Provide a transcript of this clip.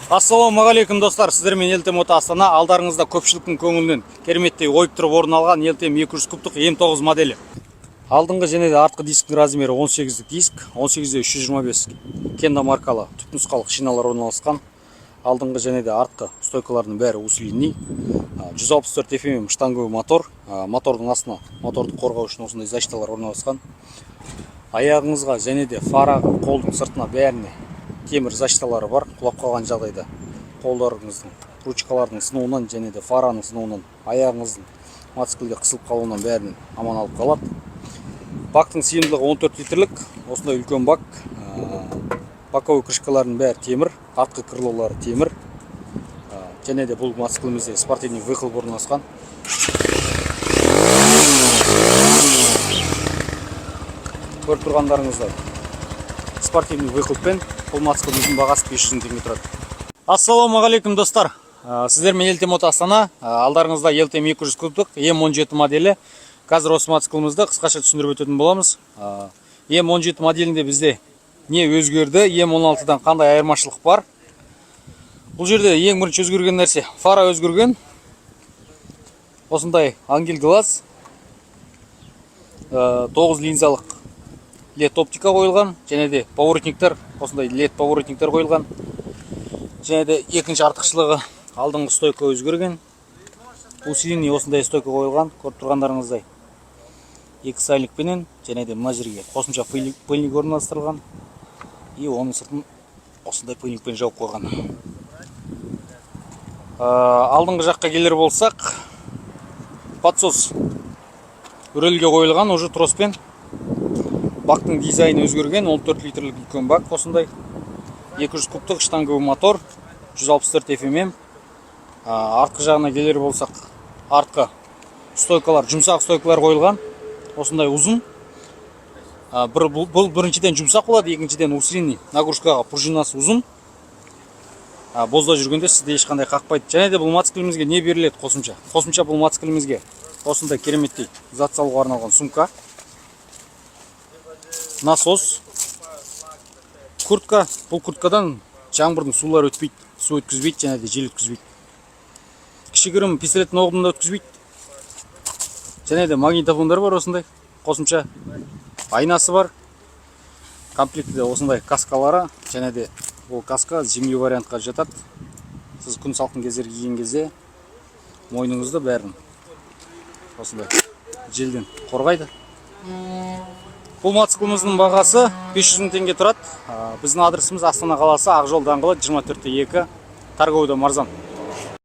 Ассалаумағалейкум достар, сіздермен Елтем Ото Астана. Алдарыңызда көпшіліктің көңілінен кереметтей ойып тұрып орын алған Елтем 200 кубтық М9 моделі. Алдыңғы және де артқы дисктің размері 18-дік диск, 18-де 325 Кенда маркалы түпнұсқалық шиналар орналасқан. Алдыңғы және де артқы стойкалардың бәрі усилинный. 164 FM штанговый мотор. Мотордың астына моторды қорғау үшін осындай защиталар орналасқан. Аяғыңызға және де фараға, қолдың сыртына бәріне темір защиталары бар. Құлап қалған жағдайда қолдарыңыздың ручкалардың сынуынан және де фараның сынуынан, аяғыңыздың мотоциклге қысылып қалуынан бәрін аман алып қалады. Бактың сыйымдылығы 14 литрлік, осындай үлкен бак. Боковой крышкалардың бәрі темір, артқы крылолары темір. Және де бұл мотоциклімізде спортивный выхлоп орналасқан. Көріп тұрғандарыңыздай спортивный выхлоппен бұл мотоцикліміздің бағасы 500 теңге тұрады. Ассалаумағалейкум достар, сіздермен Елтем Ото Астана. Алдарыңызда Елтем 200 кубтық М17 моделі. Қазір осы мотоциклімізді қысқаша түсіндіріп өтетін боламыз. М17 моделінде бізде не өзгерді, М16-дан қандай айырмашылық бар? Бұл жерде ең бірінші өзгерген нәрсе фара өзгерген. Осындай ангел глаз, 9 линзалық LED оптика қойылған, және де поворотниктер, осындай LED поворотниктер қойылған. Және де екінші артықшылығы алдыңғы стойка өзгерген. Усилинный осындай стойка қойылған, көріп тұрғандарыңыздай. Екі сайликпенен, және де мына жерге қосымша пыльник орналастырылған. И оның сыртын осындай пыльникпен жауып қойған. Алдыңғы жаққа келер болсақ, подсос рөлге қойылған, уже троспен. Бактың дизайны өзгерген, 14 литрлік үлкен бак осындай. 200 кубтық штанговый мотор, 164 FM. Артқы жағына келер болсақ, артқы стойкалар, жұмсақ стойкалар қойылған. Осындай ұзын. Бұл біріншіден жұмсақ болады, екіншіден усилинный, нагрузкаға пружинасы ұзын. Бозда жүргенде сізде ешқандай қақпайды. Және де бұл мотоциклімізге не беріледі қосымша? Қосымша бұл мотоциклімізге осындай кереметтей зат салуға арналған сумка, насос, куртка. Бұл курткадан жаңбырдың сулары өтпейді, су өткізбейді, және де жел өткізбейді. Кішігірім пистолеттің оғын да өткізбейді. Және де магнитофондар бар осындай, қосымша айнасы бар. Комплектіде осындай каскалары, және де бұл каска земли вариантқа жатады. Сіз күн салқын кездер киген кезде мойныңызды бәрін осындай желден қорғайды. Бұл мотоцикліміздің бағасы 500 теңге тұрады. Біздің адресіміз Астана қаласы, Ақжол даңғылы 24-2, торговый дом Арзан.